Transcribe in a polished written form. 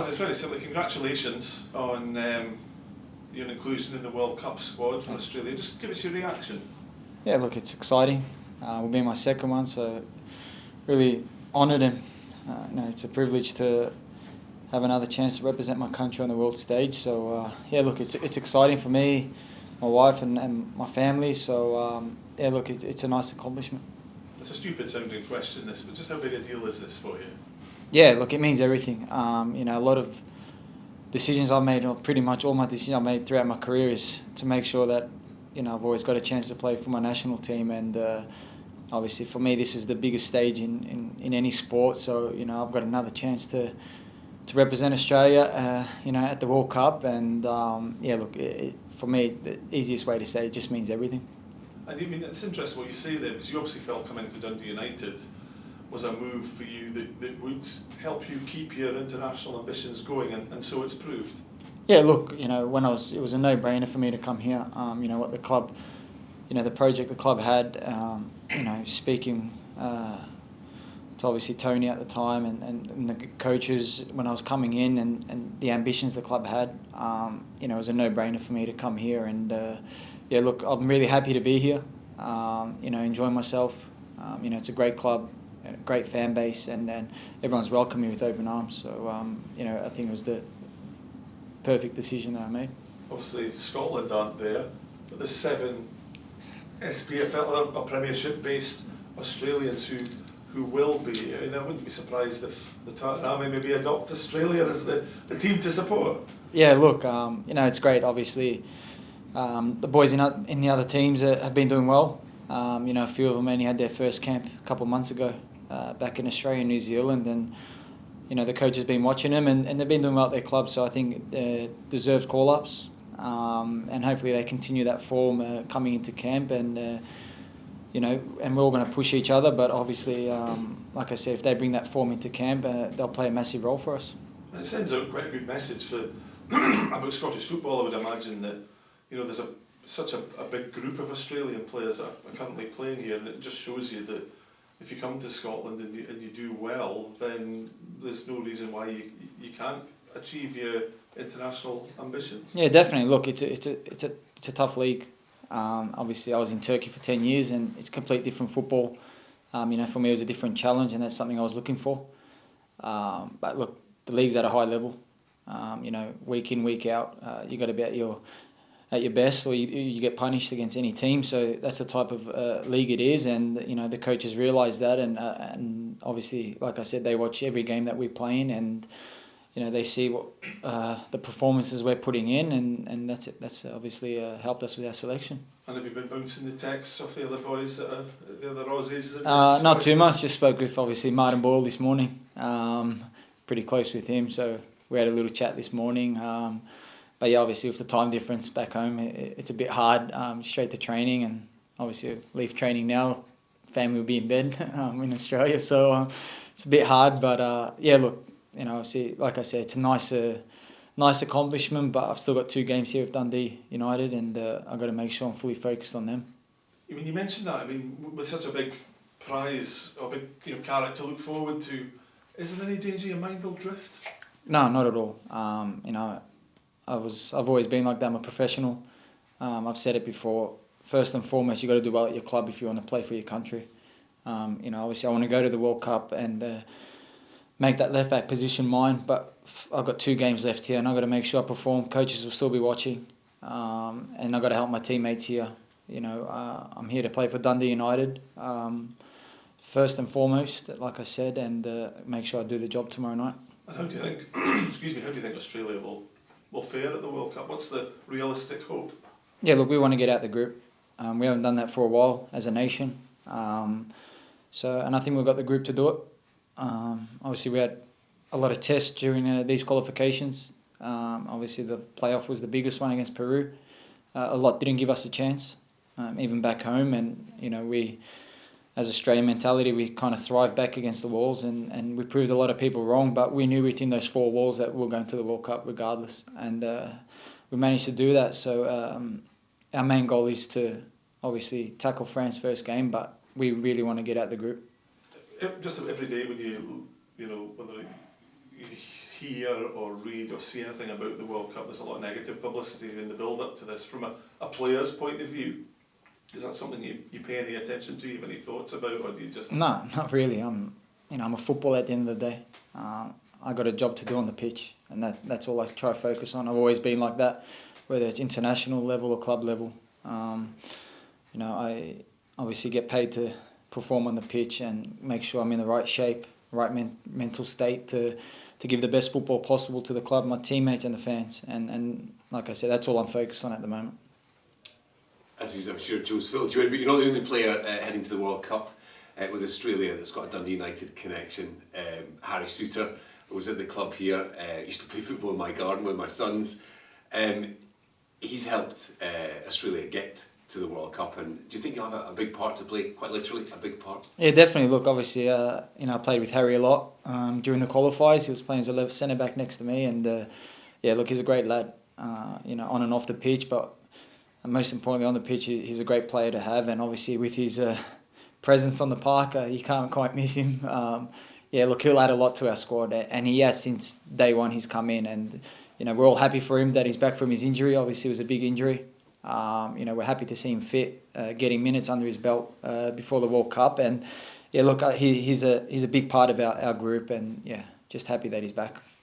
it's very simply congratulations on your inclusion in the World Cup squad for Australia. Just give us your reaction. Yeah, look, it's exciting. Will be my second one, so really honoured and it's a privilege to have another chance to represent my country on the world stage. So yeah, look, it's exciting for me, my wife and my family. So yeah, look, it's a nice accomplishment. It's a stupid sounding question, this, but just how big a deal is this for you? Yeah, look, it means everything. A lot of decisions I've made, or pretty much all my decisions I've made throughout my career, is to make sure that I've always got a chance to play for my national team, and obviously for me this is the biggest stage in any sport. So I've got another chance to represent Australia, at the World Cup, and yeah, look, for me the easiest way to say it just means everything. And it's interesting what you say there, because you obviously felt coming to Dundee United was a move for you that would help you keep your international ambitions going, and so it's proved. Yeah, look, it was a no-brainer for me to come here. What the club, the project the club had, speaking to obviously Tony at the time and the coaches when I was coming in, and the ambitions the club had, it was a no-brainer for me to come here. And yeah, look, I'm really happy to be here. Enjoying myself. It's a great club, a great fan base, and everyone's welcomed me with open arms. So I think it was the perfect decision that I made. Obviously Scotland aren't there, but there's 7 SPFL or Premiership-based Australians who will be. I wouldn't be surprised if the Tartan Army maybe adopt Australia as the team to support. Yeah, look, it's great. Obviously, the boys in the other teams have been doing well. A few of them only had their first camp a couple of months ago back in Australia and New Zealand, and the coach has been watching them, and they've been doing well at their club. So I think they deserve call-ups, and hopefully they continue that form coming into camp, and and we're all going to push each other. But obviously, like I said, if they bring that form into camp, they'll play a massive role for us. And it sends out quite a good message for about Scottish football. I would imagine that there's such a big group of Australian players that are currently playing here, and it just shows you that if you come to Scotland and you do well, then there's no reason why you can't achieve your international ambitions. Yeah, definitely. Look, it's a tough league. Obviously, I was in Turkey for 10 years, and it's complete different football. For me, it was a different challenge, and that's something I was looking for. But look, the league's at a high level. Week in, week out, you got to be at your best, or you get punished against any team. So that's the type of league it is, and the coaches realise that, and obviously, like I said, they watch every game that we play in, and they see what the performances we're putting in, and that's it. That's obviously helped us with our selection. And have you been bouncing the texts off the other boys, the other Aussies? Not too much. Just spoke with obviously Martin Boyle this morning. Pretty close with him, so we had a little chat this morning. But yeah, obviously with the time difference back home, it's a bit hard. Straight to training, and obviously leave training now, family will be in bed in Australia, so it's a bit hard. But yeah, look, obviously, like I said, it's a nice accomplishment. But I've still got 2 games here with Dundee United, and I've got to make sure I'm fully focused on them. You mentioned that. With such a big prize or big carrot to look forward to, is there any danger your mind will drift? No, not at all. I've always been like that. I'm a professional. I've said it before. First and foremost, you got to do well at your club if you want to play for your country. Obviously, I want to go to the World Cup and make that left back position mine. But I've got 2 games left here, and I've got to make sure I perform. Coaches will still be watching, and I've got to help my teammates here. I'm here to play for Dundee United. First and foremost, like I said, and make sure I do the job tomorrow night. And how do you think? How do you think Australia will fare at the World Cup? What's the realistic hope? Yeah, look, we want to get out the group. We haven't done that for a while as a nation. And I think we've got the group to do it. Obviously, we had a lot of tests during these qualifications. Obviously, the playoff was the biggest one against Peru. A lot didn't give us a chance, even back home. And, we, as Australian mentality, we kind of thrived back against the walls, and we proved a lot of people wrong. But we knew within those 4 walls that we were going to the World Cup regardless. And we managed to do that. So our main goal is to obviously tackle France first game, but we really want to get out the group. Just every day when whether you hear or read or see anything about the World Cup? There's a lot of negative publicity in the build-up to this. From a player's point of view, is that something you pay any attention to? You have any thoughts about, or do you just... No, not really. I'm a footballer at the end of the day. I got a job to do on the pitch, and that's all I try to focus on. I've always been like that, whether it's international level or club level. I obviously get paid to perform on the pitch and make sure I'm in the right shape, right mental state to give the best football possible to the club, my teammates and the fans. And like I said, that's all I'm focused on at the moment. As I'm sure Joe's filled you in, but you're not the only player heading to the World Cup with Australia that's got a Dundee United connection. Harry Souttar was at the club here, used to play football in my garden with my sons. He's helped Australia get to the World Cup, and do you think you'll have a big part to play, quite literally, a big part? Yeah, definitely. Look, obviously, I played with Harry a lot during the qualifiers. He was playing as a left centre-back next to me, and he's a great lad, on and off the pitch, but most importantly on the pitch, he's a great player to have, and obviously with his presence on the park, you can't quite miss him. He'll add a lot to our squad, and he has since day one. He's come in, and we're all happy for him that he's back from his injury. Obviously, it was a big injury. We're happy to see him fit, getting minutes under his belt before the World Cup, and he's a big part of our group, and just happy that he's back.